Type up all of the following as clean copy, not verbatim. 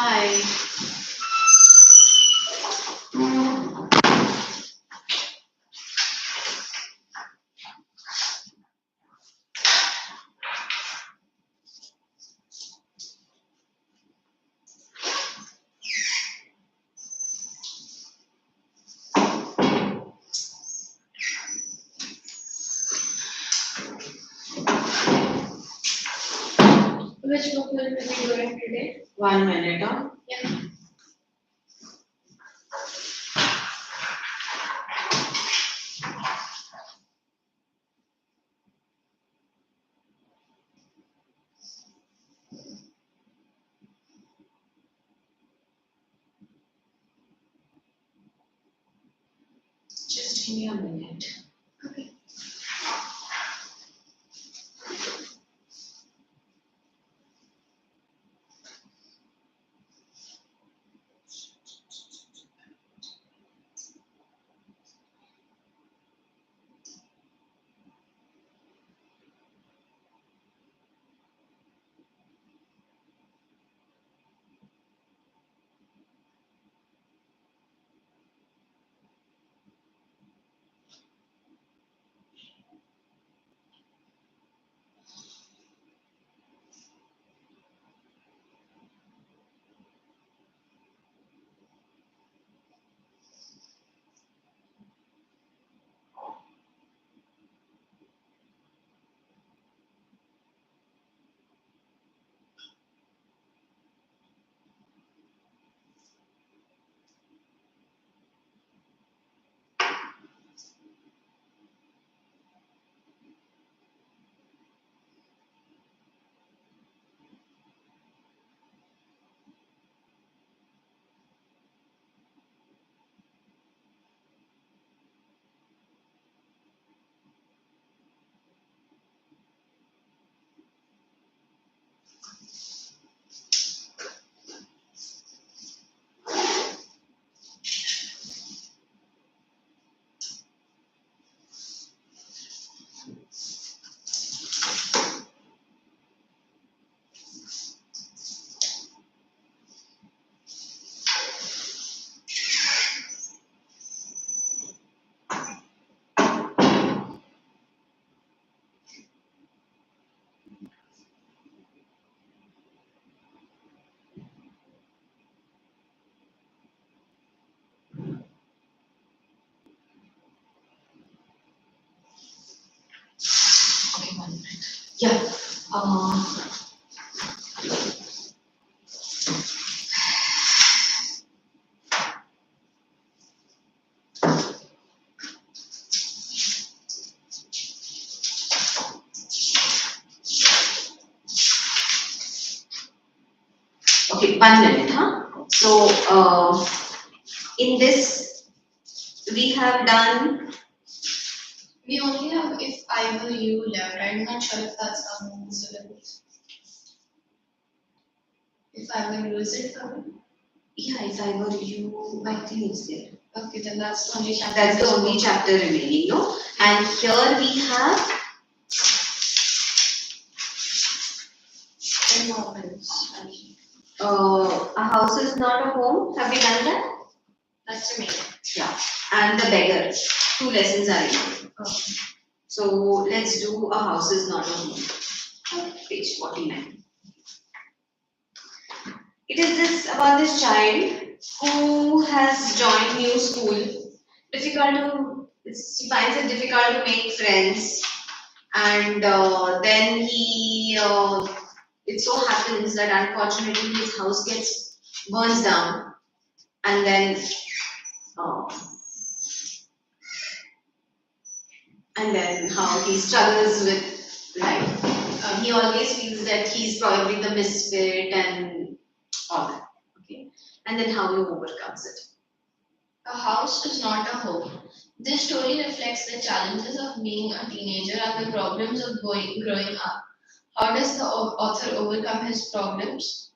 Hi. Which book will we be doing today? 1 minute, huh? Yeah. Just give me a minute. Okay. Okay, 1 minute. Yeah. Okay, 1 minute, huh? So, in this, we have done. We only have if I were you left. I'm not sure if that's on the syllabus. If I were you, is it covered? Yeah, if I were you, I think it's there. Okay, then that's the only chapter. That's the only chapter remaining, no? And here we have Environments. a house is not a home. Have we done that? That's remaining. Yeah. And the beggar. 2 lessons are remaining. Okay. So let's do a house is not a home. Page 49. It is this about this child who has joined new school. He finds it difficult to make friends, and then it so happens that unfortunately his house gets burns down, and then uh, how he struggles with life. He always feels that he's probably the misfit and all that. Okay, and then how he overcomes it. A house is not a home. This story reflects the challenges of being a teenager and the problems of growing up. How does the author overcome his problems?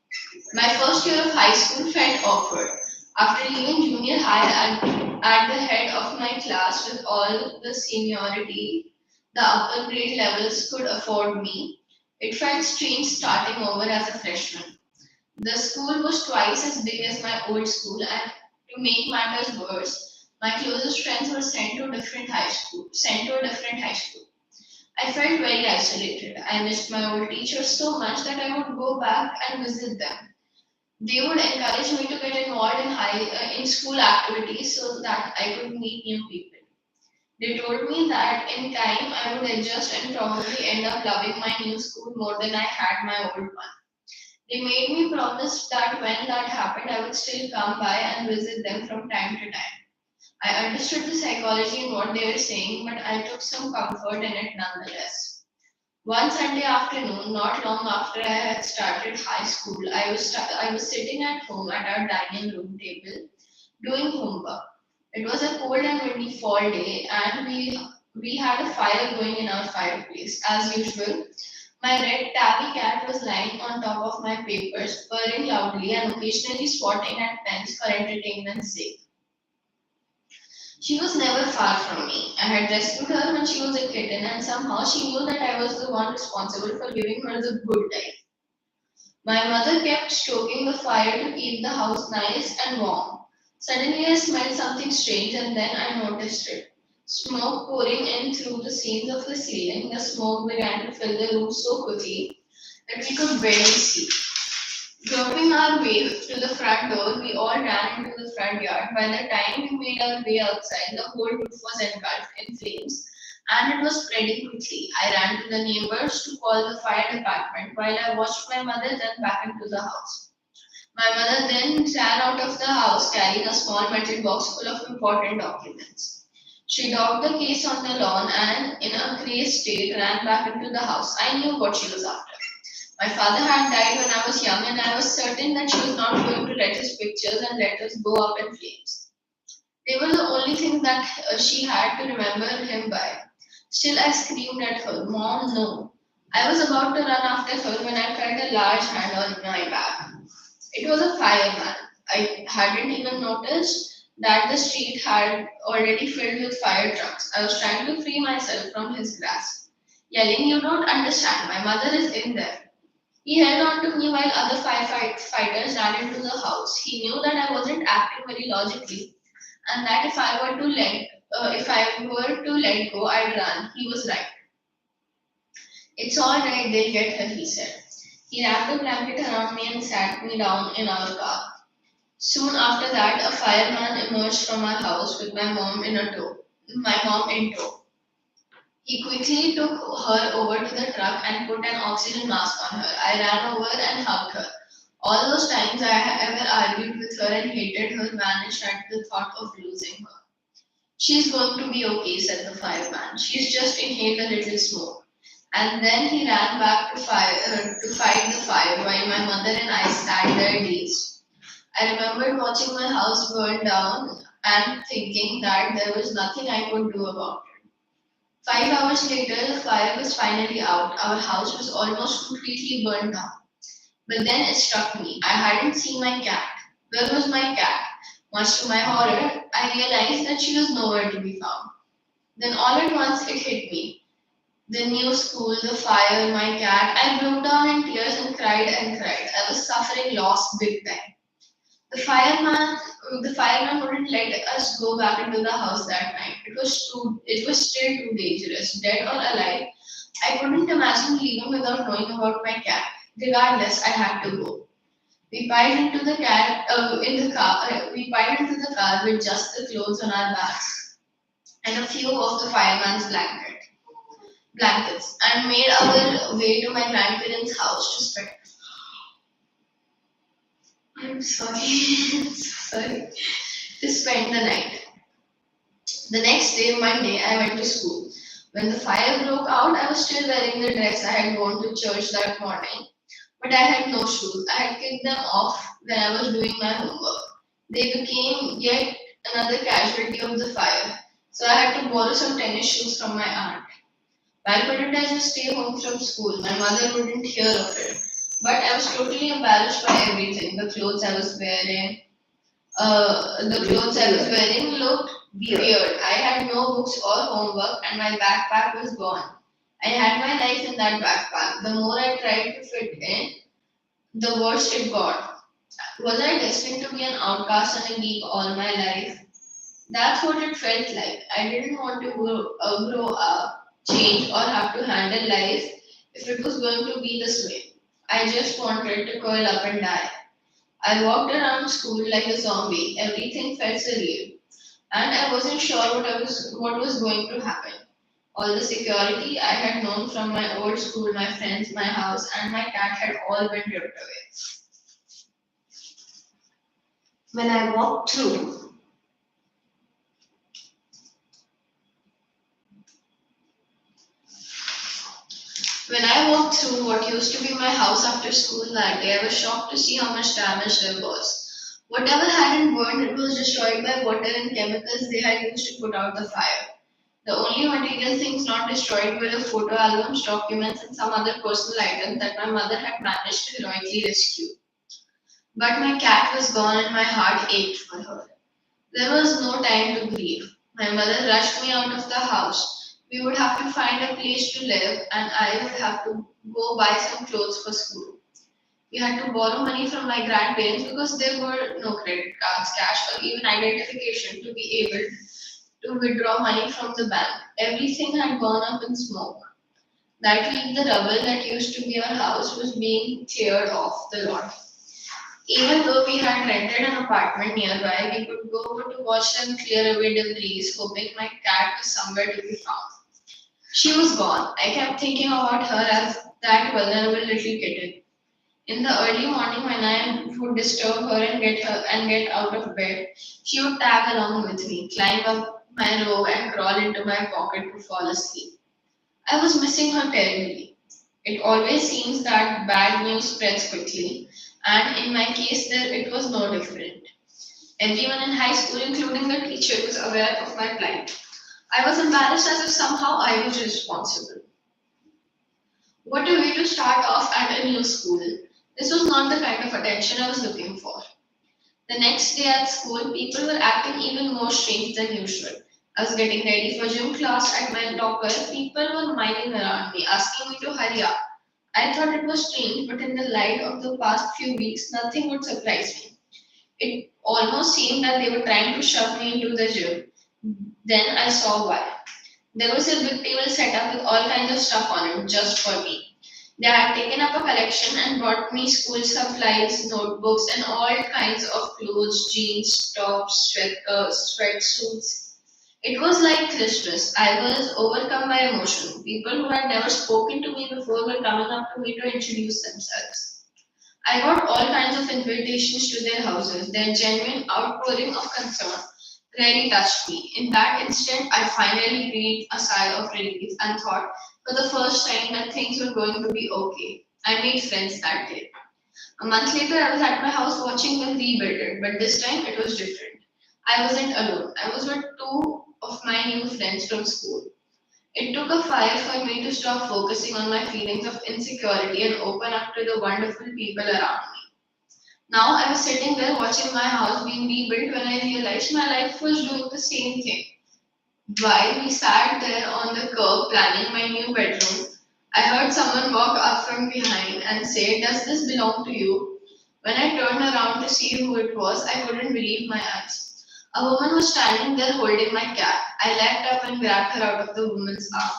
My first year of high school felt awkward. After leaving junior high at the head of my class with all the seniority the upper grade levels could afford me, it felt strange starting over as a freshman. The school was twice as big as my old school, and to make matters worse, my closest friends were sent to a different high school. I felt very isolated. I missed my old teachers so much that I would go back and visit them. They would encourage me to get involved in school activities so that I could meet new people. They told me that in time I would adjust and probably end up loving my new school more than I had my old one. They made me promise that when that happened, I would still come by and visit them from time to time. I understood the psychology in what they were saying, but I took some comfort in it nonetheless. One Sunday afternoon, not long after I had started high school, I was sitting at home at our dining room table doing homework. It was a cold and windy fall day, and we had a fire going in our fireplace. As usual, my red tabby cat was lying on top of my papers, purring loudly and occasionally swatting at pens for entertainment's sake. She was never far from me. I had rescued her when she was a kitten, and somehow she knew that I was the one responsible for giving her the good life. My mother kept stoking the fire to keep the house nice and warm. Suddenly, I smelled something strange, and then I noticed it. Smoke pouring in through the seams of the ceiling. The smoke began to fill the room so quickly that we could barely see. Groping our way to the front door, we all ran into the front yard. By the time we made our way outside, the whole roof was engulfed in flames and it was spreading quickly. I ran to the neighbors to call the fire department while I watched my mother run back into the house. My mother then ran out of the house carrying a small metal box full of important documents. She docked the case on the lawn and, in a crazed state, ran back into the house. I knew what she was after. My father had died when I was young, and I was certain that she was not going to let his pictures and letters go up in flames. They were the only things that she had to remember him by. Still, I screamed at her, Mom, no. I was about to run after her when I felt a large hand on my back. It was a fireman. I hadn't even noticed that the street had already filled with fire trucks. I was trying to free myself from his grasp, yelling, You don't understand, my mother is in there. He held on to me while other firefighters ran into the house. He knew that I wasn't acting very logically, and that if I were to let go, I'd run. He was right. It's all right, they'll get her, he said. He wrapped a blanket around me and sat me down in our car. Soon after that, a fireman emerged from our house with my mom in tow. He quickly took her over to the truck and put an oxygen mask on her. I ran over and hugged her. All those times I had ever argued with her and hated her vanished at the thought of losing her. She's going to be okay, said the fireman. She's just inhaled a little smoke. And then he ran back to fight the fire while my mother and I sat there dazed. I remembered watching my house burn down and thinking that there was nothing I could do about it. 5 hours later, the fire was finally out. Our house was almost completely burned down. But then it struck me. I hadn't seen my cat. Where was my cat? Much to my horror, I realized that she was nowhere to be found. Then all at once it hit me. The new school, the fire, my cat. I broke down in tears and cried and cried. I was suffering loss big time. The fireman, the fireman wouldn't let us go back into the house that night. It was still too dangerous, dead or alive. I couldn't imagine leaving without knowing about my cat. Regardless, I had to go. We piled into the cat in the car. We piled into the car with just the clothes on our backs and a few of the fireman's blankets, and made our way to my grandparents' house to spend. I'm sorry, sorry, to spend the night. The next day, Monday, I went to school. When the fire broke out, I was still wearing the dress I had worn to church that morning, but I had no shoes. I had kicked them off when I was doing my homework. They became yet another casualty of the fire, so I had to borrow some tennis shoes from my aunt. Why couldn't I just stay home from school? My mother wouldn't hear of it. But I was totally embarrassed by everything. The clothes I was wearing looked weird. I had no books or homework, and my backpack was gone. I had my life in that backpack. The more I tried to fit in, the worse it got. Was I destined to be an outcast and a geek all my life? That's what it felt like. I didn't want to grow up, change, or have to handle life if it was going to be this way. I just wanted to curl up and die. I walked around school like a zombie. Everything felt surreal, and I wasn't sure what was going to happen. All the security I had known from my old school, my friends, my house, and my cat had all been ripped away. When I walked through, when I walked through what used to be my house after school that day, I was shocked to see how much damage there was. Whatever hadn't burned, it was destroyed by water and chemicals they had used to put out the fire. The only material things not destroyed were the photo albums, documents, and some other personal items that my mother had managed to heroically rescue. But my cat was gone and my heart ached for her. There was no time to grieve. My mother rushed me out of the house. We would have to find a place to live, and I would have to go buy some clothes for school. We had to borrow money from my grandparents because there were no credit cards, cash, or even identification to be able to withdraw money from the bank. Everything had gone up in smoke. That week, the rubble that used to be our house was being cleared off the lot. Even though we had rented an apartment nearby, we could go over to watch them clear away debris, hoping my cat was somewhere to be found. She was gone. I kept thinking about her as that vulnerable little kitten. In the early morning, when I would disturb her and get out of bed, she would tag along with me, climb up my robe, and crawl into my pocket to fall asleep. I was missing her terribly. It always seems that bad news spreads quickly, and in my case, there it was no different. Everyone in high school, including the teacher, was aware of my plight. I was embarrassed as if somehow I was responsible. What a way to start off at a new school. This was not the kind of attention I was looking for. The next day at school, people were acting even more strange than usual. I was getting ready for gym class at my locker. People were miling around me, asking me to hurry up. I thought it was strange, but in the light of the past few weeks, nothing would surprise me. It almost seemed that they were trying to shove me into the gym. Then I saw why. There was a big table set up with all kinds of stuff on it just for me. They had taken up a collection and brought me school supplies, notebooks, and all kinds of clothes, jeans, tops, sweatsuits. It was like Christmas. I was overcome by emotion. People who had never spoken to me before were coming up to me to introduce themselves. I got all kinds of invitations to their houses. Their genuine outpouring of concern really touched me. In that instant, I finally breathed a sigh of relief and thought for the first time that things were going to be okay. I made friends that day. A month later, I was at my house watching them rebuild it, but this time it was different. I wasn't alone. I was with two of my new friends from school. It took a fire for me to stop focusing on my feelings of insecurity and open up to the wonderful people around me. Now I was sitting there watching my house being rebuilt when I realized my life was doing the same thing. While we sat there on the curb planning my new bedroom, I heard someone walk up from behind and say, "Does this belong to you?" When I turned around to see who it was, I couldn't believe my eyes. A woman was standing there holding my cat. I leapt up and grabbed her out of the woman's arm.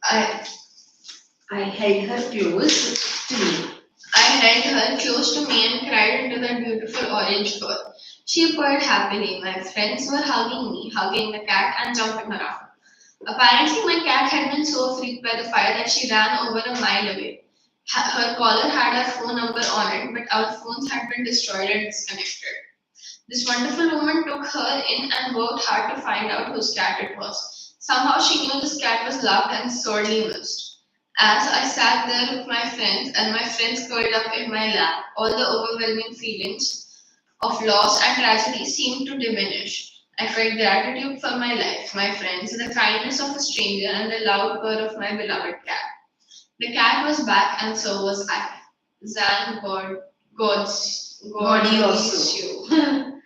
I, I held her close to me. I held her close to me and cried into that beautiful orange fur. She purred happily. My friends were hugging me, hugging the cat, and jumping around. Apparently, my cat had been so freaked by the fire that she ran over a mile away. Her collar had our phone number on it, but our phones had been destroyed and disconnected. This wonderful woman took her in and worked hard to find out whose cat it was. Somehow she knew this cat was loved and sorely missed. As I sat there with my friends and my friends curled up in my lap, all the overwhelming feelings of loss and tragedy seemed to diminish. I felt gratitude for my life, my friends, the kindness of a stranger, and the loud purr of my beloved cat. The cat was back, and so was I. Zan God body bless also. you.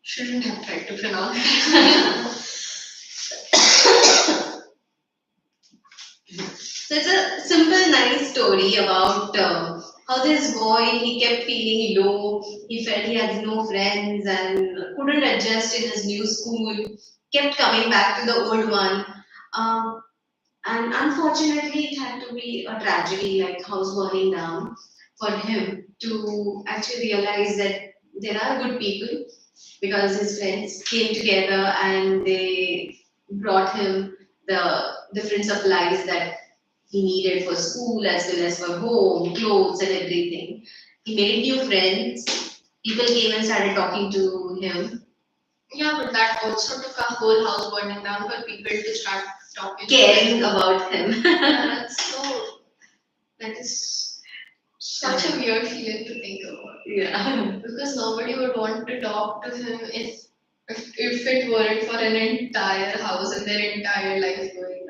Shouldn't have tried to pronounce it. So it's a simple, nice story about how this boy, he kept feeling low. He felt he had no friends and couldn't adjust in his new school. Kept coming back to the old one. Um, and unfortunately, it had to be a tragedy, like house burning down, for him to actually realize that there are good people because his friends came together and they brought him the different supplies that he needed for school as well as for home, clothes, and everything. He made new friends. People came and started talking to him, Yeah, but that also took a whole house burning down for people to start talking to caring him. about him. Yeah, that is such a weird feeling to think about. Yeah. Because nobody would want to talk to him if it weren't for an entire house and their entire life going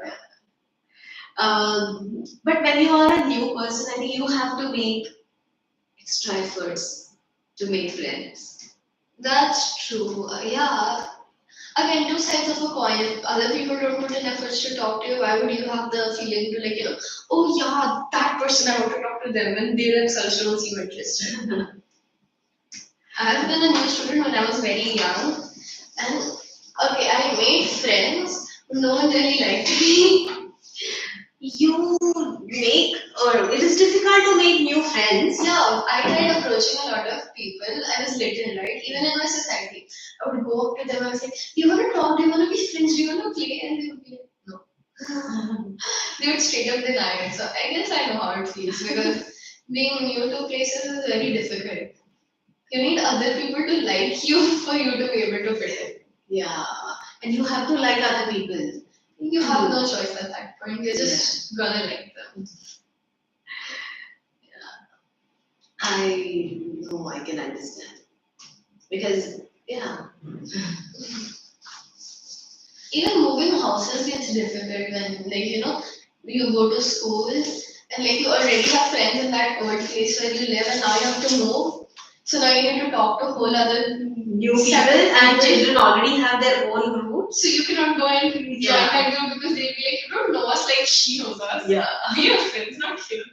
on. But when you are a new person, I think you have to make extra efforts to make friends. That's true. Yeah. Again, two sides of a coin. If other people don't put in efforts to talk to you, why would you have the feeling to oh yeah, that person I want to talk to them, and they themselves don't seem interested. I've been a new student when I was very young, and okay, I made friends. No one really liked me. You make, or it is difficult to make new friends. Yeah, I tried approaching a lot of people. I was little, right? Even in my society, I would go up to them and say, "Do you want to talk? Do you want to be friends? Do you want to play?" And they would be like, "No." They would straight up deny it. So I guess I know how it feels because being new to places is very difficult. You need other people to like you for you to be able to fit in. Yeah, and you have to like other people. You have no choice at that point. You're just gonna like them. I know, I can understand. Because, yeah. Even moving houses gets difficult when, you go to school and you already have friends in that old place where you live, and now you have to move. So now you need to talk to whole other New people and children already have their own groups. So you cannot go and join that group because they'll be like, you don't know us like she knows us. Yeah. We are friends, not him.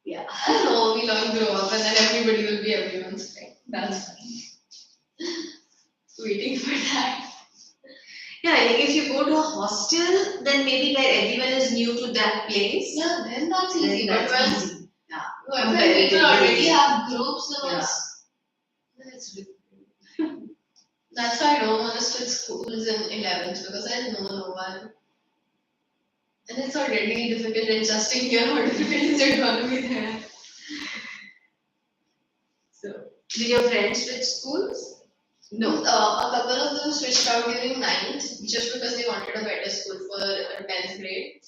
Yeah. I know, we'll all grow up and then everybody will be everyone's friend. That's fine. Waiting for that. Yeah, like if you go to a hostel, then maybe where everyone is new to that place. Yeah, then that's easy. Then But that's easy. Yeah. when people already have groups, then it's difficult. That's why I don't want to switch schools in 11th because I know no one. And it's already difficult adjusting here. How difficult is it going to be there? So, did your friends switch schools? No. A couple of them switched out during 9th just because they wanted a better school for 10th grade.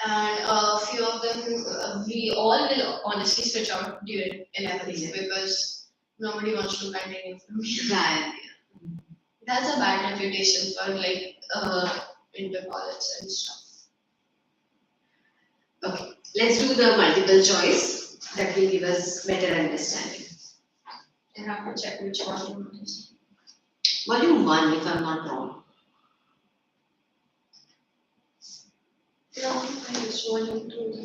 And a few of them, we all will honestly switch out during 11th because nobody wants to continue from here. Yeah. That's a bad reputation for inter college and stuff. Okay, let's do the multiple choice. That will give us better understanding. I have to check which one it is. Volume 1, if I'm not wrong. No, I just volume 2.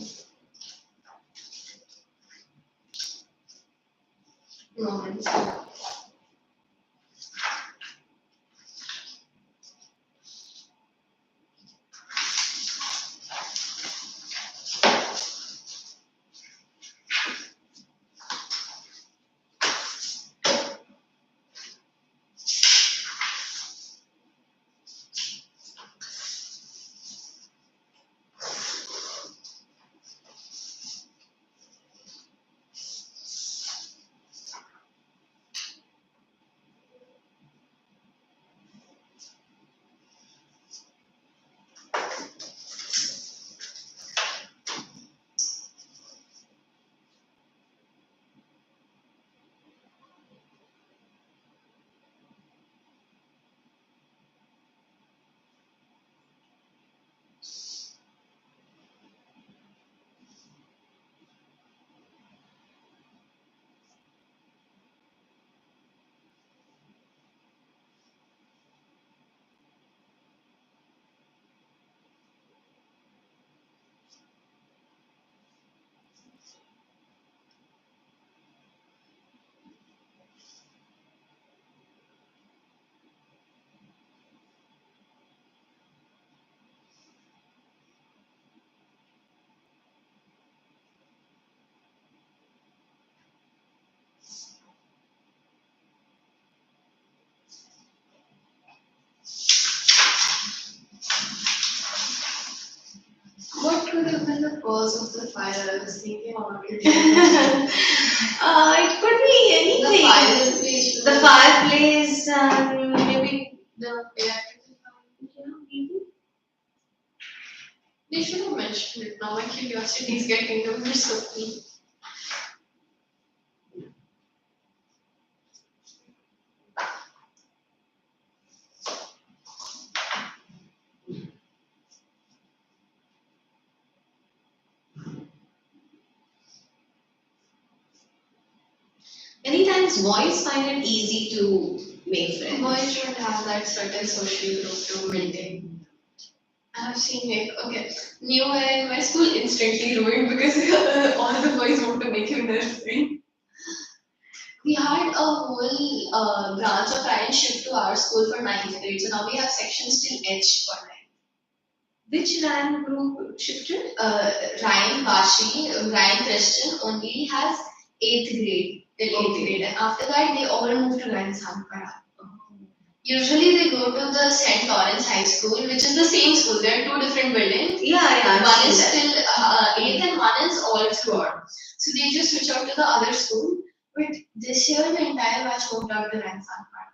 No, it's not. cause of the fire. I was thinking about it. It could be The anything. fireplace. The fireplace and maybe The electrical fire. yeah, maybe. They should have mentioned it. Now my curiosity is getting oversoaking. Many times boys find it easy to make friends. Boys should have that certain social group to maintain. I have seen like okay, new hair in my school instantly ruined because all the boys want to make him their friend. We had a whole branch of Ryan shift to our school for ninth grade, so now we have sections till H for ninth. Which Ryan group shifted? Ryan Bashi, Ryan Christian only has eighth grade till eighth Okay. grade, and after that they all move to Ryan Sankara. Usually they go to the St. Lawrence High School, which is the same school. There are two different buildings. Yeah, yeah. I've One seen is that. still eighth and one is all throughout. So they just switch out to the other school. But this year the entire batch moved out to Ryan Sankara.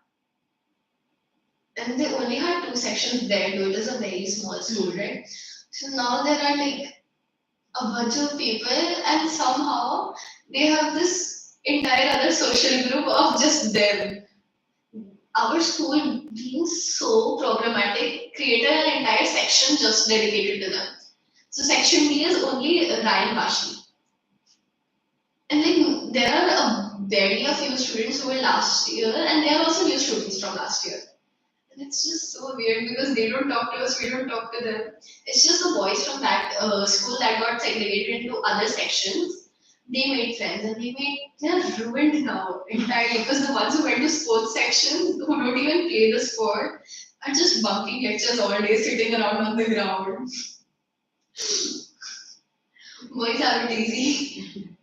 And they only had two sections there, though it is a very small school, right? So now there are like a bunch of people, and somehow they have this entire other social group of just them. Our school, being so programmatic, created an entire section just dedicated to them. So section B is only Ryan Bashi. And like there are barely a few students who were last year, and there are also new students from last year. And it's just so weird because they don't talk to us, we don't talk to them. It's just the boys from that school that got segregated into other sections. They made friends and they're ruined now entirely because the ones who went to sports sections who don't even play the sport are just bunking lectures all day sitting around on the ground. Boys have it easy.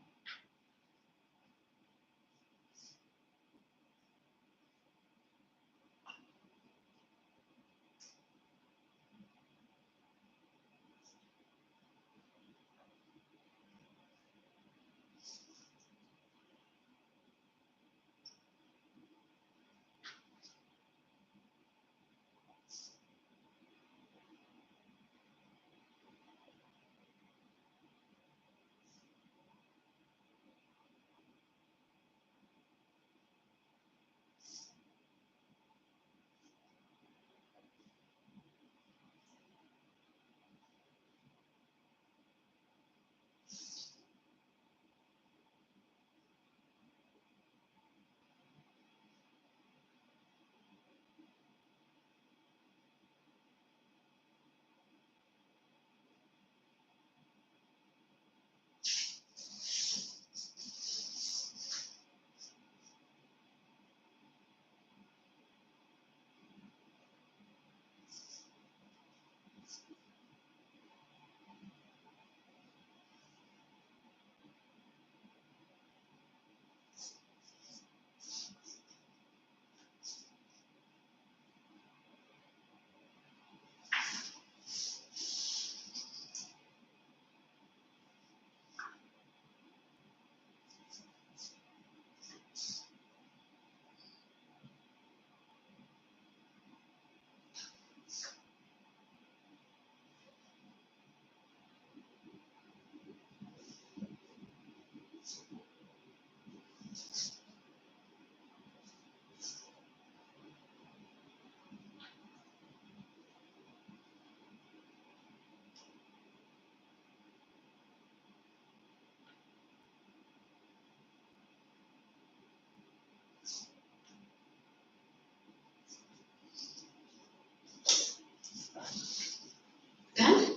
Done?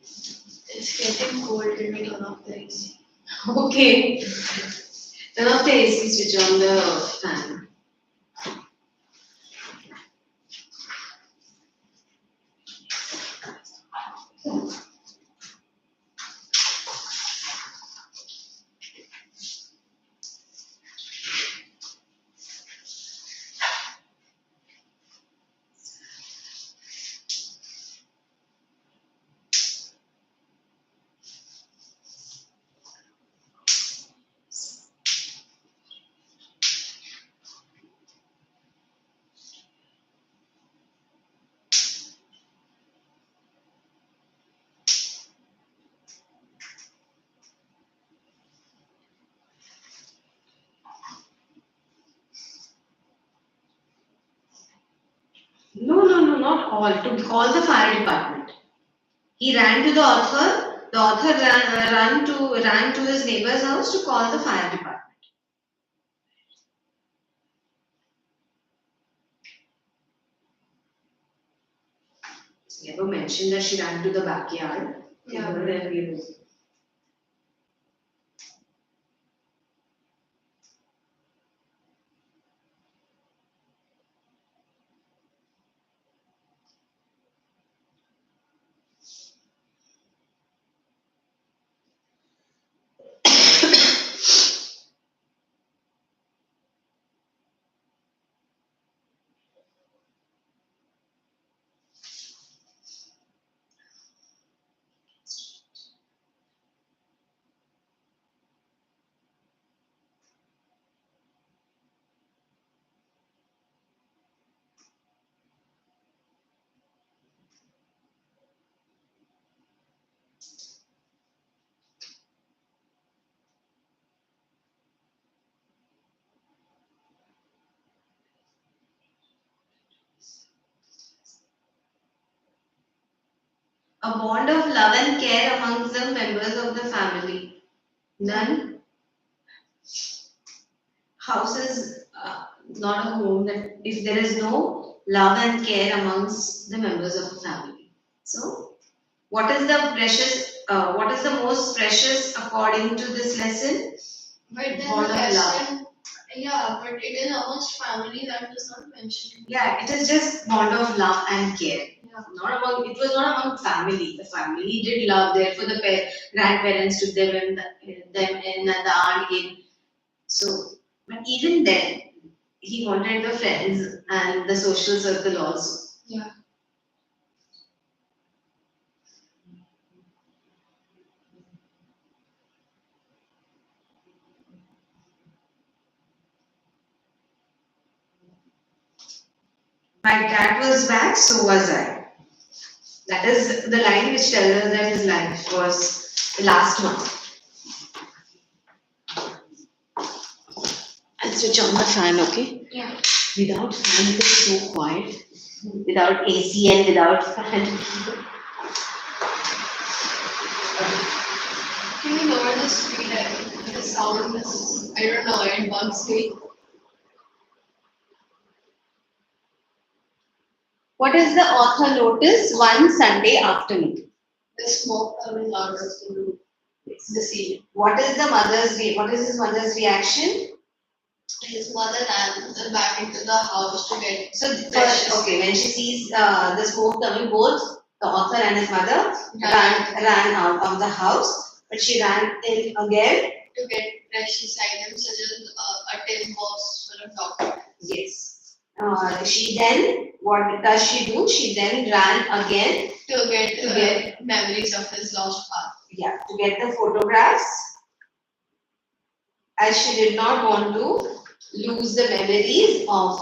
It's getting cold, let me turn off the AC. Okay. Turn off the AC, switch on the fan. to call the fire department. He ran to the author. The author ran to his neighbor's house to call the fire department. Never mentioned that she ran to the backyard. Yeah. A bond of love and care amongst the members of the family. None. House is not a home that if there is no love and care amongst the members of a family. So, what is the precious? What is the most precious according to this lesson? But then Bond the of love. question, yeah, but it is amongst family that was not mentioned. Yeah, it is just bond of love and care. Yeah. Not among. It was not among family. The family did love. Therefore, the grandparents took them in, and the aunt gave. So, but even then, he wanted the friends and the social circle also. Yeah. My dad was back, so was I. That is the line which tells us that his life was the last month. I'll switch on the fan, okay? Yeah. Without fan, it is so quiet. Without AC and without fan. Can you lower the speed? The sound is, I don't know, it bugs me. What does the author notice one Sunday afternoon? The smoke coming out of the sea. What is his mother's reaction? His mother ran back into the house to get So fresh. first, okay, when she sees the smoke coming, both the author and his mother ran out of the house, but she ran in again. To get precious items such as a tin box full of documents. Yes. She then, what does she do? She then ran again. To get To get- memories of his lost path. Yeah, to get the photographs, as she did not want to lose the memories of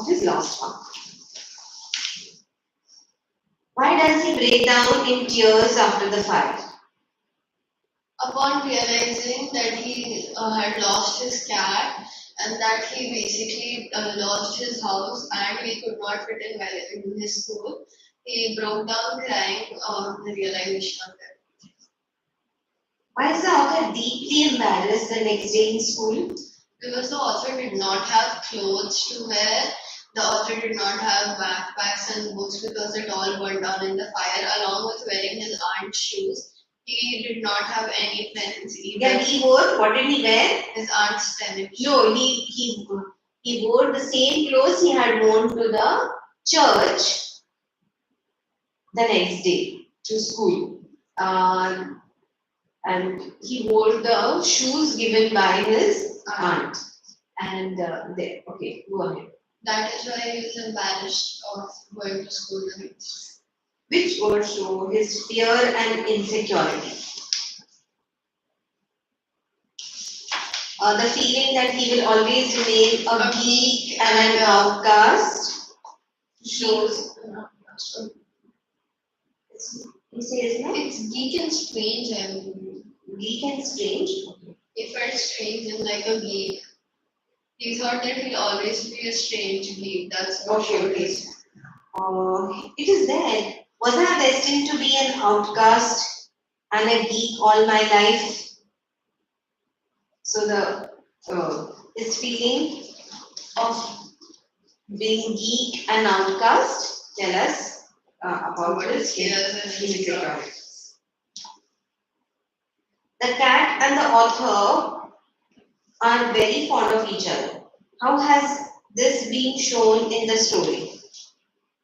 his lost one. Why does he break down in tears after the fire? Upon realizing that he had lost his cat and that he basically lost his house and he could not fit in his school, he broke down crying on the realization of it. Why is the author deeply embarrassed the next day in school? Because the author did not have clothes to wear, the author did not have backpacks and books because it all burned down in the fire, along with wearing his aunt's shoes. He did not have any pens either. Yeah, he wore, what did he wear? His aunt's tennis shoes. No, he wore the same clothes he had worn to the church the next day to school. And he wore the shoes given by his aunt. And there, okay, go ahead. That is why he was embarrassed of going to school the next day. Which would show his fear and insecurity. The feeling that he will always remain a geek and an outcast shows. He says, no? It's geek and strange, I believe. Geek and strange. He felt strange and like a geek. He thought that he'll always be a strange geek. That's what Okay, showed okay. his. It is there. Was I destined to be an outcast and a geek all my life? So the this feeling of being geek and outcast, tell us about What this is fears and insecurity? insecurity. The cat and the author are very fond of each other. How has this been shown in the story?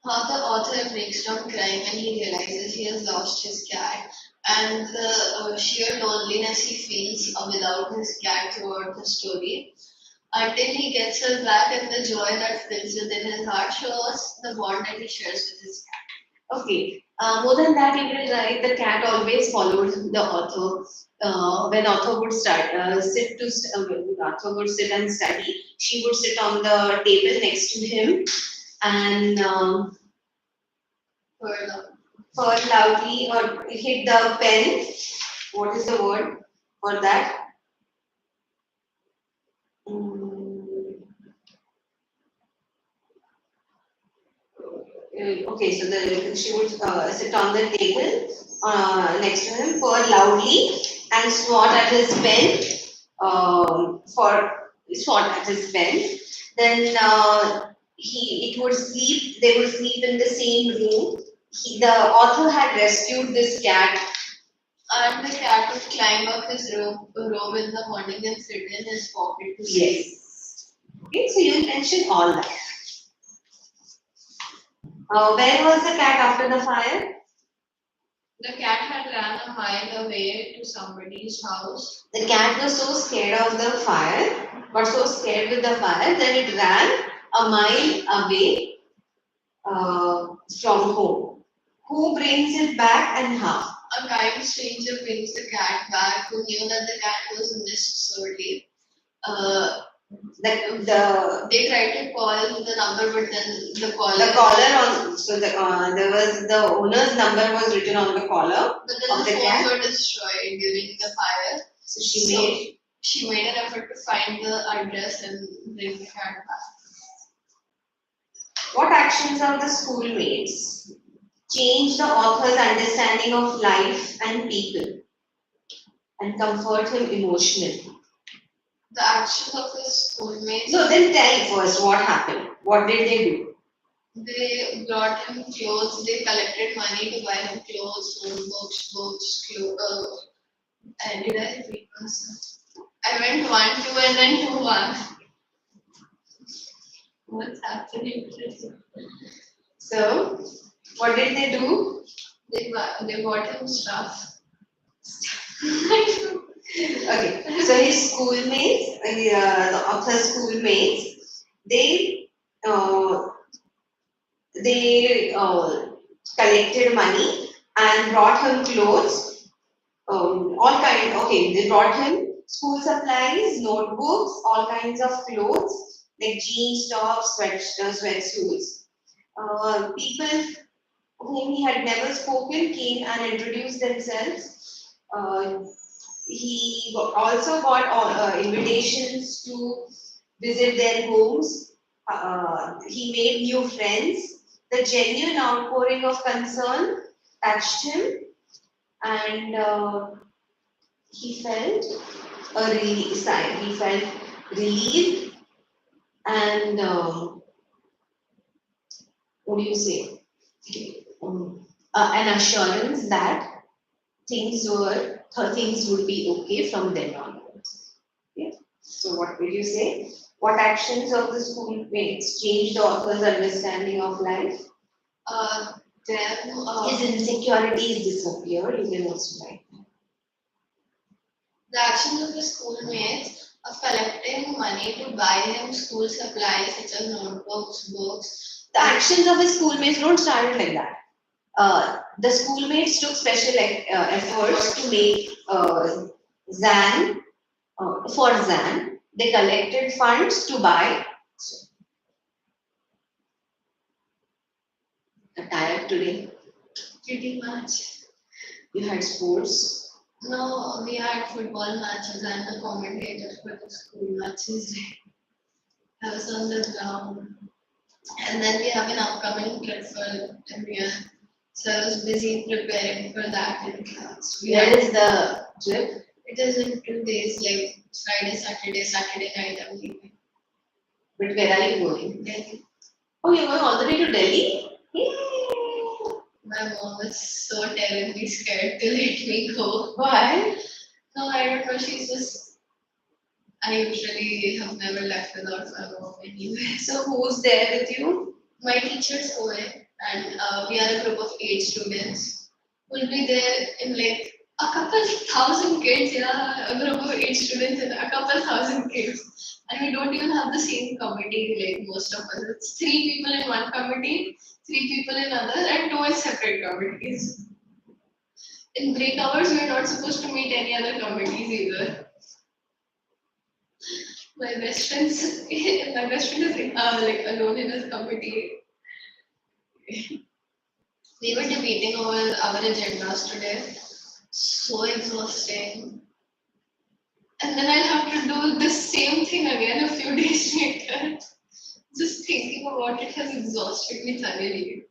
How the author breaks down crying when he realizes he has lost his cat, and the sheer loneliness he feels without his cat throughout the story, until he gets her back, and the joy that fills within his heart shows the bond that he shares with his cat. Okay. More than that, you will write the cat always followed the author. When author would start when author would sit and study, she would sit on the table next to him and For purr loudly or hit the pen. What is the word for that? Mm, okay, so she would sit on the table next to him, purr loudly, and swat at his pen. For swat at his pen. Then it would sleep. They would sleep in the same room. The author had rescued this cat. and the cat would climb up his robe in the morning and sit in his pocket to sleep. Yes. Okay, so you mentioned all that. Where was the cat after the fire? The cat had ran a mile away to somebody's house. The cat was so scared of the fire, got so scared with the fire that it ran a mile away from home. Who brings it back and how? A kind stranger brings the cat back who knew that the cat was missed sorely. Uh, they tried to call the number, but then the caller on there was the owner's number was written on the collar but then of the the phones cat. were destroyed during the fire. So She made an effort to find the address and bring the cat back. What actions of the schoolmates change the author's understanding of life and people and comfort him emotionally? The actions of his schoolmates. So then tell first what happened. What did they do? They brought him clothes. They collected money to buy him clothes, books, and did I repeat myself? I went 1, 2, and then 2, 1. What's happening? So what did they do? They bought him stuff. Okay, so his schoolmates, the author's schoolmates, uh, they collected money and brought him clothes, all kind. Okay, they brought him school supplies, notebooks, all kinds of clothes like jeans, tops, sweatsuits. People whom he had never spoken came and introduced themselves. He also got invitations to visit their homes. He made new friends. The genuine outpouring of concern touched him, and he felt he felt relieved and what do you say? An assurance that things would be okay from then onwards. Okay. So what will you say? What actions of the schoolmates changed the author's understanding of life? Then His insecurities disappeared. You can also write. the actions of the schoolmates of collecting money to buy him school supplies such as notebooks, books. The actions of his schoolmates don't start like that. The schoolmates took special efforts to make Zan for Zan. They collected funds to buy. Tired today. Pretty much. You had sports. No, we had football matches and the commentators for the school matches. I was on the ground. And then we have an upcoming trip for India. So I was busy preparing for that in class. Where is the trip? It is in 2 days, like Friday, Saturday night I'm leaving. But where are you going? Delhi. Oh, you're going all the way to Delhi? Yay! My mom was so terribly scared to let me go. Why? No, I don't know. She's just. I usually have never left without my mom anyway. So who's there with you? My teacher's going, and we are a group of 8 students. We'll be there in like a couple thousand kids, yeah, a group of 8 students and a couple thousand kids. And we don't even have the same committee like most of us. It's 3 people in one committee, 3 people in other, and 2 in separate committees. In break hours, we're not supposed to meet any other committees either. My best friend's my best friend is like alone in his committee. We were debating over our agendas today. So exhausting. And then I'll have to do the same thing again a few days later. Just thinking about it has exhausted me thoroughly.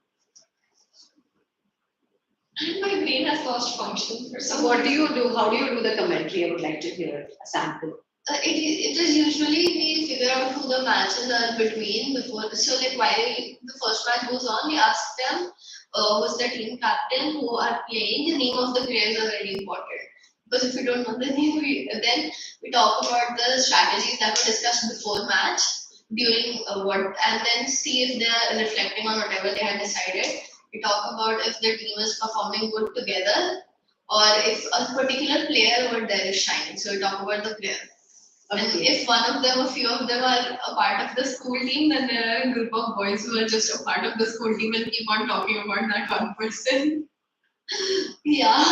And my brain has lost function for So some what do reason. you do? How do you do the commentary? I would like to hear a sample. It is usually we figure out who the matches are between before. So like while the first match goes on, we ask them who's the team captain, who are playing. The name of the players are very important because if we don't know the name, then we talk about the strategies that were discussed before match during what, and then see if they're reflecting on whatever they had decided. We talk about if the team is performing good together or if a particular player over there is shining. So we talk about the player. And Okay. if one of them, a few of them are a part of the school team, then there are a group of boys who are just a part of the school team and keep on talking about that one person. Yeah.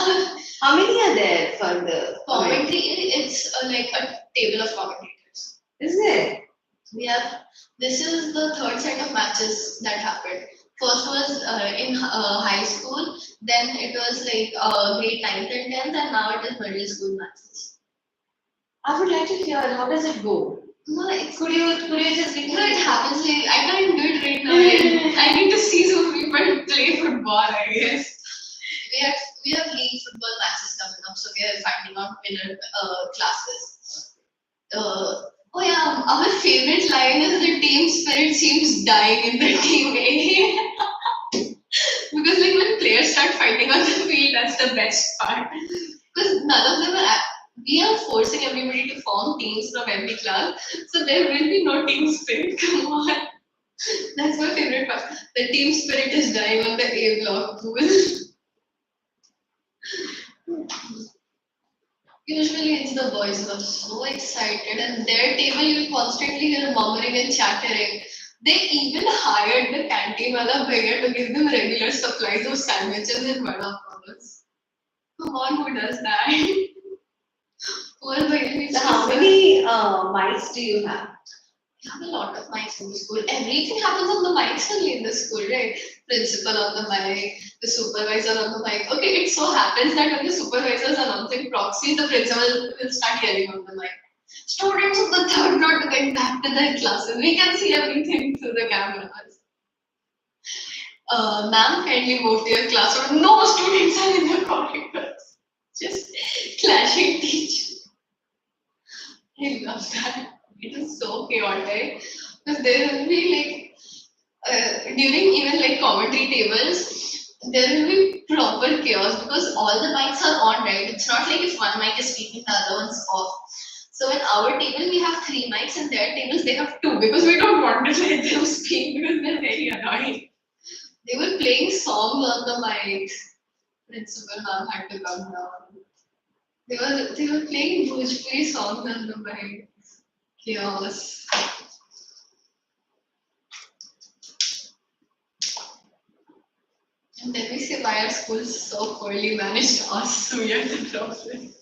How many are there for the Commentary, it's like a table of commentators. Is it? We have, this is the third set of matches that happened. First was in high school, then it was like grade 9th and 10th, and now it is middle school matches. I would like to hear how does it go? No, it's Could you just give no, me? it happens like I can't do it right now. I need to see some people play football, I guess. We have league football matches coming up, so we are finding out winner classes. Oh yeah, our favorite line is the team spirit seems dying in the team A. Because like when players start fighting on the field, that's the best part. Because none of them are. We are forcing everybody to form teams from every class, so there will be no team spirit. Come on, that's my favorite part. The team spirit is dying on the A block pool. Usually it's the boys who are so excited, and their table you'll constantly hear murmuring and chattering. They even hired the canteen wala bhaiya to give them regular supplies of sandwiches and vada pavas. Come on, who does that? Poor bhaiya needs So to how serve. many mics do you have? We have a lot of mics in the school. Everything happens on the mics only in the school, right? Principal on the mic, the supervisor on the mic. Okay, it so happens that when the supervisor is announcing proxy, the principal will start yelling on the mic. Students of the third floor to get back to their classes. We can see everything through the cameras. Ma'am, kindly move to your classroom. No students are in the corridors. Just clashing teachers. I love that. It is so chaotic. Because there will be like during even like commentary tables, there will be proper chaos because all the mics are on, right? It's not like if one mic is speaking, the other one's off. So in our table we have 3 mics, and their tables they have 2 because we don't want to let them speak because they're very annoying. They were playing songs on the mics. Principal ma'am had to come down. They were playing Bhojpuri songs on the mic. Chaos. And then we say why our school is so poorly managed us, so we are the problem.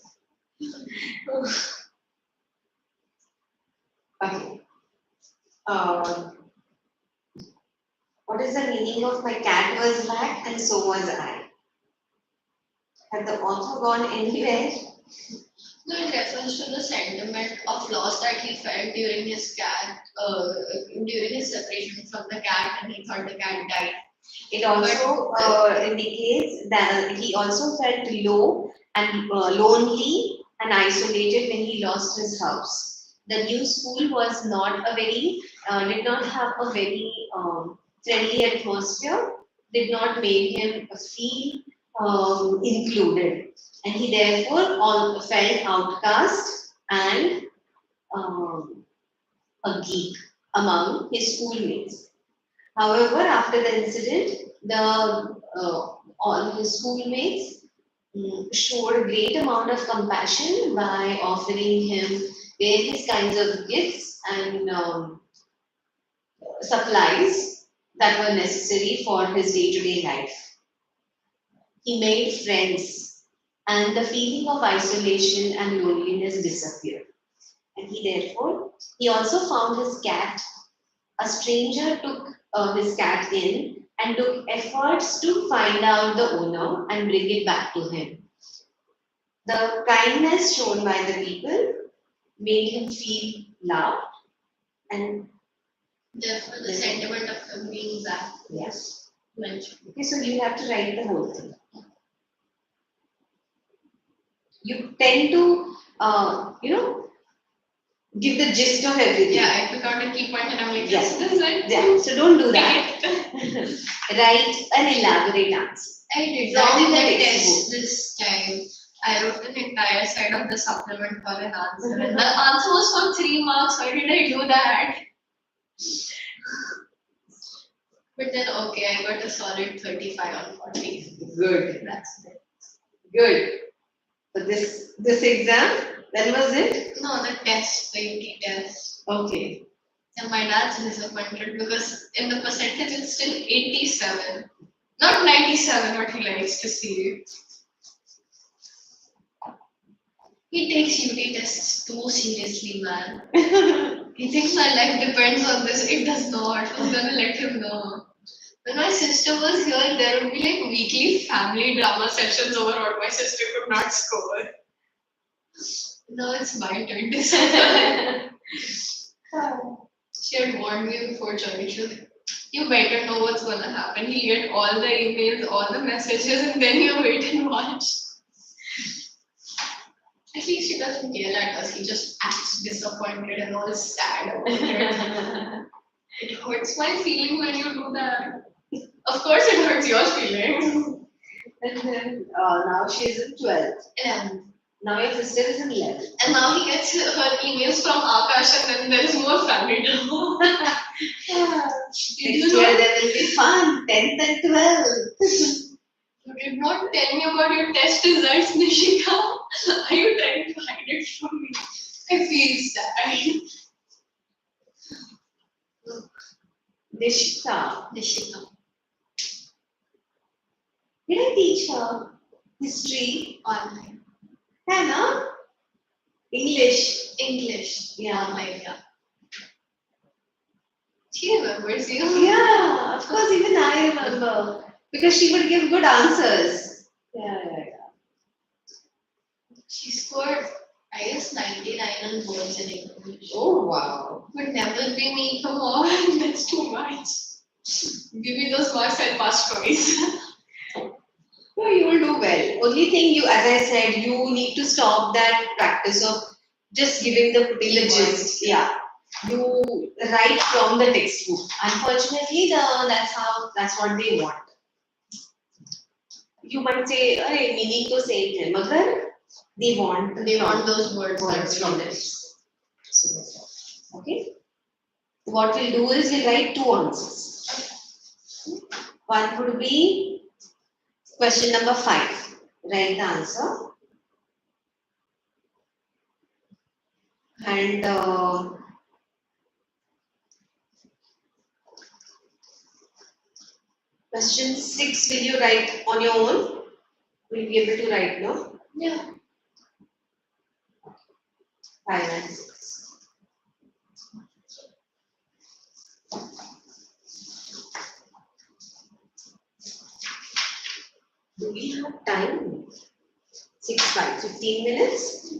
Okay. Uh, what is the meaning of my cat was back and so was I? Had the author gone anywhere? No, it refers to the sentiment of loss that he felt during his cat during his separation from the cat, and he thought the cat died. It also indicates that he also felt low and lonely and isolated when he lost his house. The new school was not a very, did not have a very friendly atmosphere, did not make him feel included. And he therefore felt outcast and um, a geek among his schoolmates. However, after the incident, all his schoolmates showed a great amount of compassion by offering him various kinds of gifts and supplies that were necessary for his day-to-day life. He made friends, and the feeling of isolation and loneliness disappeared. And he also found his cat. A stranger took his cat in and took efforts to find out the owner and bring it back to him. The kindness shown by the people made him feel loved and therefore the sentiment of him being back. yes. Mentioned. Okay, so you have to write the whole thing. You tend to, give the gist of everything. Yeah, I forgot to keep on and I'm like, Yes. this is it. Yeah, so don't do that. Write an elaborate answer. I did From that in the the textbook. test this time. I wrote an entire side of the supplement for an answer. And the answer was for 3 marks. Why did I do that? But then, okay, I got a solid 35 on 40. Good. That's it. Good. But this exam, when was it? No, the test, the UT test. Okay. And my dad's disappointed because in the percentage it's still 87. Not 97, what he likes to see. He takes UT tests too seriously, man. He thinks my life depends on this. It does not. Who's gonna let him know? When my sister was here, there would be like weekly family drama sessions over what my sister could not score. Now it's my turn to suffer. She had warned me before joining. She was like, you better know what's gonna happen. He'll get all the emails, all the messages, and then you wait and watch. At least he doesn't yell at us. He just acts disappointed and all sad about it. It hurts my feeling when you do that. Of course, it hurts your feelings. And then now she's in 12th. And Now your sister is in 11th. And now he gets her emails from Akash, and then there's more family drama. Next year there will be fun, 10th and 12th. You did not tell me about your test results, Nishika. Are you trying to hide it from me? I feel sad. Nishita. Nishika. Did I teach her history? Online. Hannah? English. English. Yeah. Online, yeah. She remembers you. Yeah, of course, even I remember. Because she would give good answers. Yeah. She scored, I guess, 99 on boards in English. Oh, wow. Would never be me, come on, that's too much. Give me those marks, I'll pass twice. No, you will do well. Only thing you, as I said, you need to stop that practice of just giving the gist. Yeah. You write from the textbook. Unfortunately, that's what they want. You might say, "Hey, meaning to say it, magar they want those words from this." Okay. What we'll do is we'll write two answers. One would be question number 5. Write the answer. And question 6, will you write on your own? Will you be able to write, no? Yeah. 5 and 6. Do we have time? 15 minutes?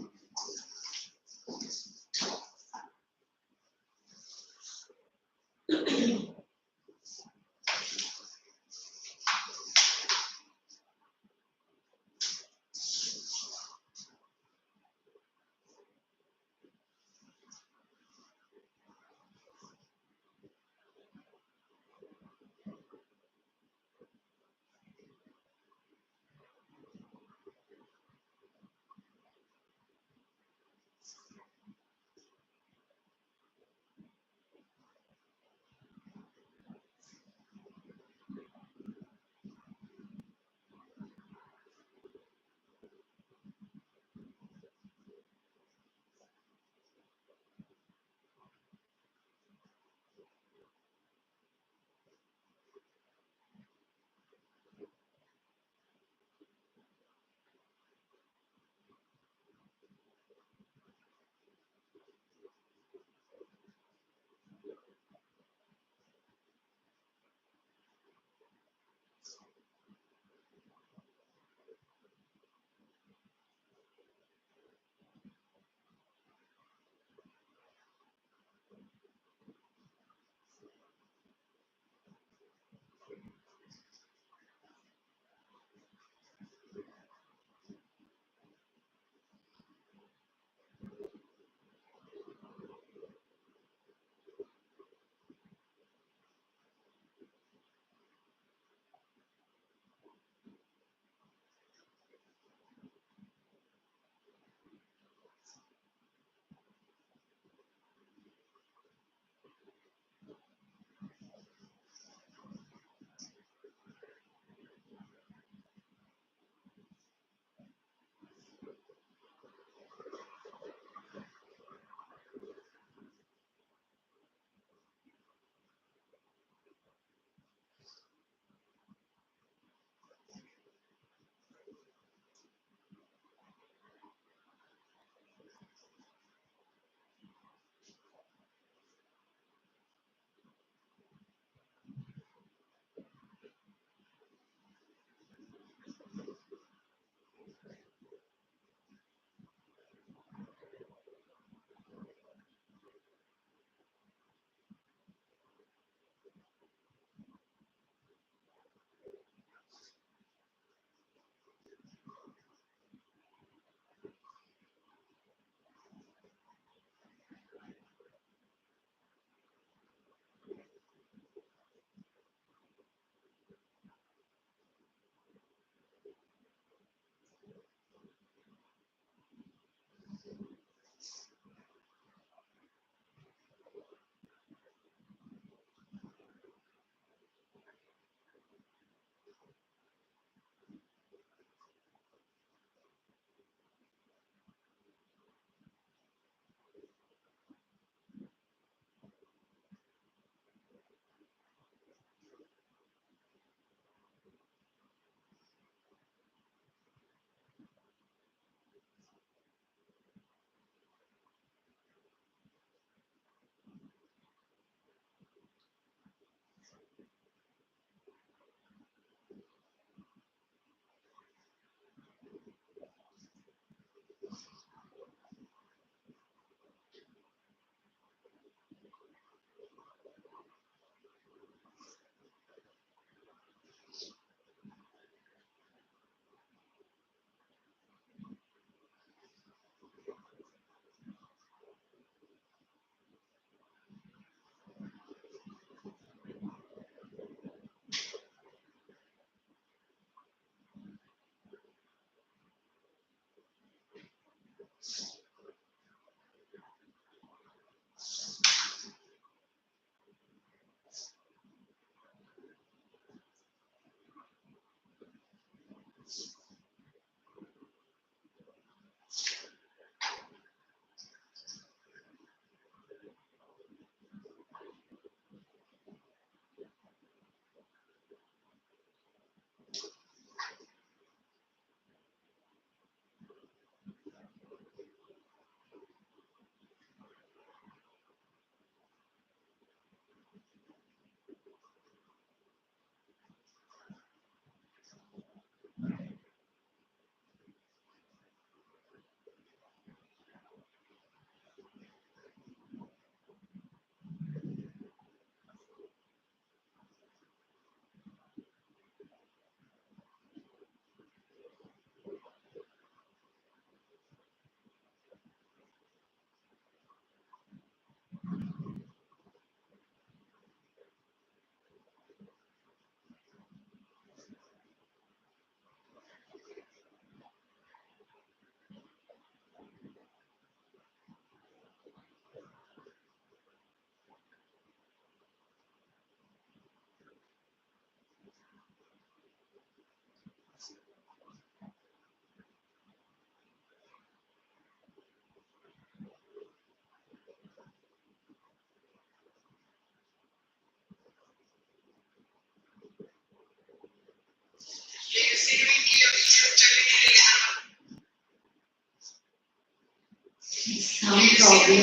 That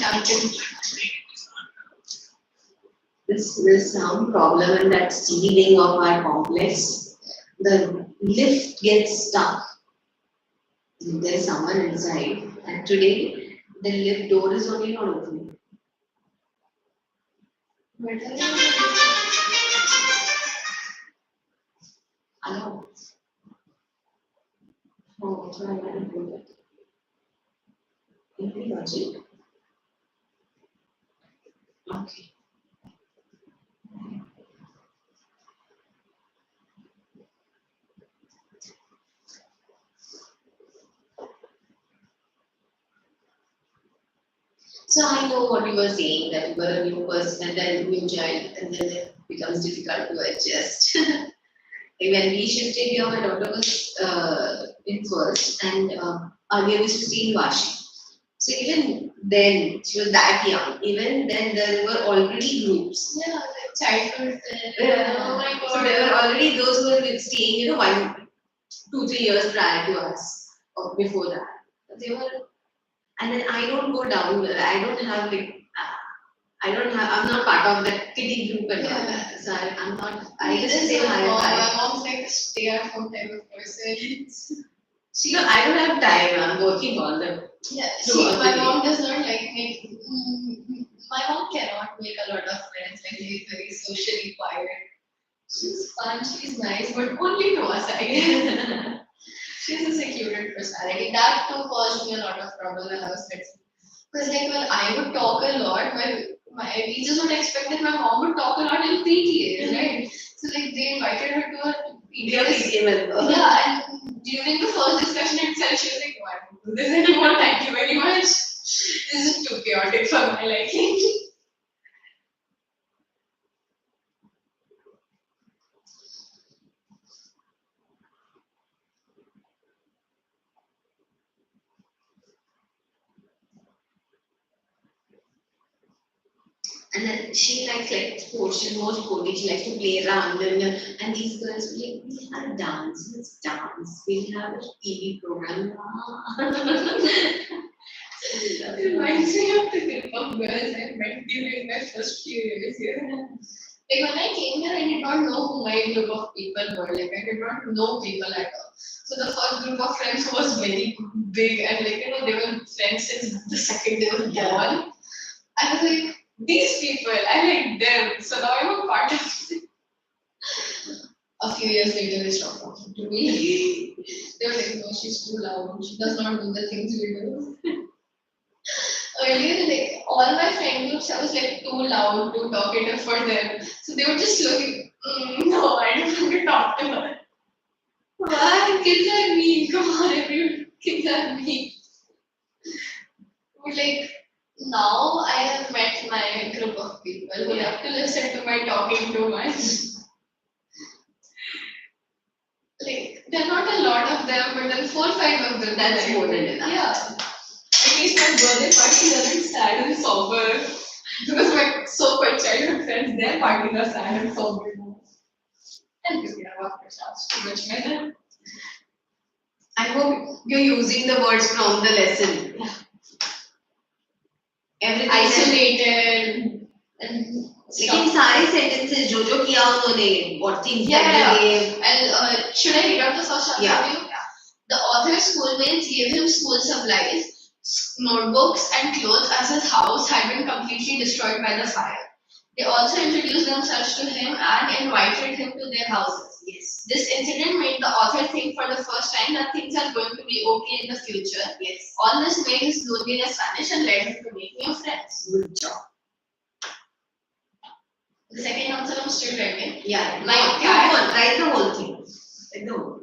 happened. This sound problem and that ceiling of our complex, the lift gets stuck. There's someone inside, and today the lift door is only not opening. Hello. Oh, so I can't do that. Any logic? Okay. So I know what you were saying, that you were a new person and then new child, and then it becomes difficult to adjust. When we shifted here, my daughter was in first, and earlier we used to stay in Vashi. So even then, she was that young. Even then, there were already groups. Yeah, like childhood. Oh my god. So there were already those who were staying, 2, 3 years prior to us, or before that. They were, and then I don't go down there. I don't have like, I don't have. I'm not part of that kiddie group and all that. So I'm not. I just say hi. My mom's like a stay-at-home type of person. See, I don't have time. I'm working all the. Yeah, throughout my the mom day. does not like make. My mom cannot make a lot of friends. Like she's very socially quiet. She's fun. She's nice, but only to us, I guess. She's a secluded personality. That too caused me a lot of trouble when I was little. Because like when I would talk a lot, my teachers would expect that my mom would talk a lot in PTAs, right? So like they invited her to a You're PTA. PTA member. Yeah, and during the first discussion itself, she was like, "No, I don't do this anymore. Thank you very much. This is too chaotic for my liking." And then she likes like sports, she's more sporty, she likes to play around and these girls will like, we have a dance, let's dance, we'll have a TV program. It reminds me of the group of girls I met during my first few years here. Like when I came here, I did not know who my group of people were. Like I did not know people at all. So the first group of friends was very big, and like they were friends since the second they were born. I was like, these people, I like them. So now I'm a part of it. A few years later, they stopped talking to me. They were like, no, she's too loud. She does not do the things we do. Earlier, like all my friend groups, I was like too loud, too talkative for them. So they were just looking, no, I don't want to talk to her. Why? Kids are mean. Come on, every kids are mean. But like now, I have met my group of people who like to listen to my talking too much. Like there are not a lot of them, but then 4 or 5 of them. That's more than enough. Yeah. At least my birthday party doesn't sad and somber. Because my so-called childhood friends, their parties are sad and somber. And you know what yourselves too much better. I hope you're using the words from the lesson. Everything Isolated and लेकिन सारे sentences जो किया उन्होंने what things that yeah. they gave. And should I read out the first chapter Yeah. for you? The author's schoolmates gave him school supplies, notebooks, and clothes as his house had been completely destroyed by the fire. They also introduced themselves to him and invited him to their houses. Yes. This incident made the author think for the first time that things are going to be okay in the future. Yes. All this made his loneliness vanish and led him to make new friends. Good job. The second answer I'm still writing. Yeah. My Come cat. on, write the whole thing. Like the whole.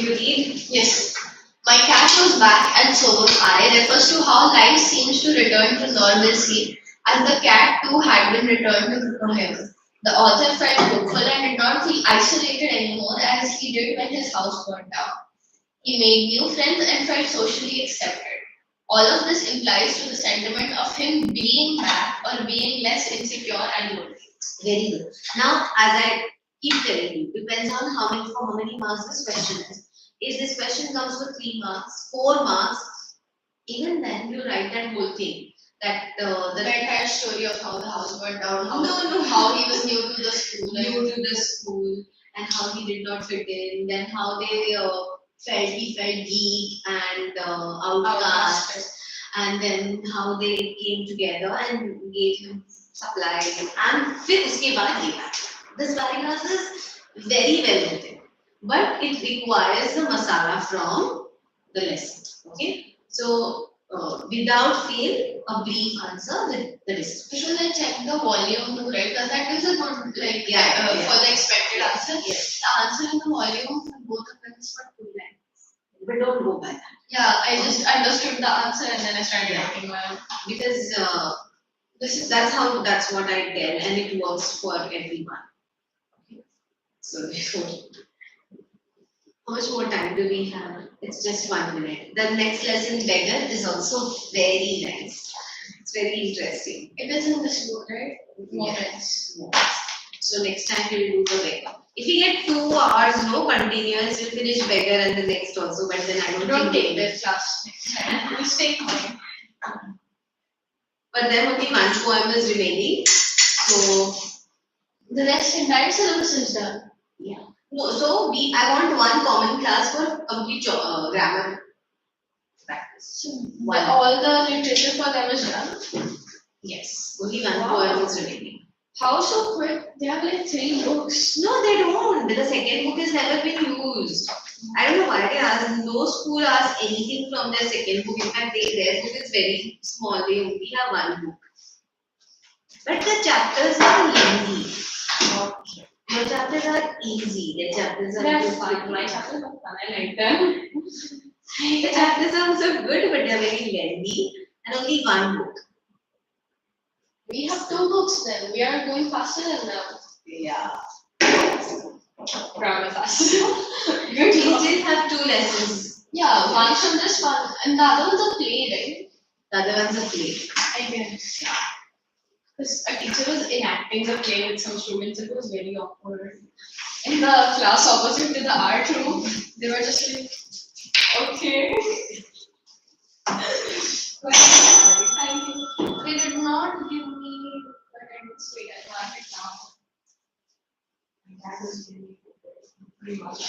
you read? Yes. My cat was back and so was I refers to how life seems to return to normalcy as the cat too had been returned to him. The author felt hopeful and did not feel isolated anymore as he did when his house burned down. He made new friends and felt socially accepted. All of this implies to the sentiment of him being back or being less insecure and lonely. Very good. Now, as I keep telling you, depends on how many marks this question is. If this question comes for 3 marks, 4 marks, even then you write that whole thing. That The entire story of how the house burned down, no, how he was new to the school, new to the school, and how he did not fit in, then how they he felt geek and outcast, and then how they came together and gave him supply. And फिर उसके बाद ये this paragraph is very well written, but it requires the masala from the lesson. Okay, so without fail, a brief answer with the description. Because I checked the volume too, right? Because that is a good for the expected answer. Yes. The answer in the volume for both of them is for 2 lines. But don't go by that. Yeah, I just understood the answer and then I started writing my own. Because that's what I tell, and it works for everyone. Okay. So therefore, how much more time do we have? It's just 1 minute. The next lesson, beggar, is also very nice. It's very interesting. It is in this book, right? Yes. So next time we'll do the beggar. If we get 2 hours, no continuous, we'll finish beggar and the next also. But then I don't take this class next time. We'll stay quiet. But then only 1 poem is remaining. So the rest entire syllabus is done. Yeah. No, so I want 1 common class for complete grammar practice. So all the literature for them is done? Yes. Only 1 poem is remaining. How so quick? They have like 3 books. No, they don't. The second book has never been used. I don't know why they ask. No school asks anything from their second book. In fact, their book is very small. They only have 1 book. But the chapters are lengthy. Okay. The chapters are easy. The chapters are good. Fun. My chapters are fun. I like them. The chapters are also good, but they're very lengthy. And only 1 book. We have 2 books then. We are going faster than them. Yeah. Rather faster. We still have 2 lessons. Yeah, one from this one, and the other one's a play, right? The other one's a play. I guess. Because a teacher was enacting the play with some students, it was very awkward. In the class opposite to the art room, they were just like, okay. But, thank you. They did not give me attendance rate. I marked it down. That was really pretty much.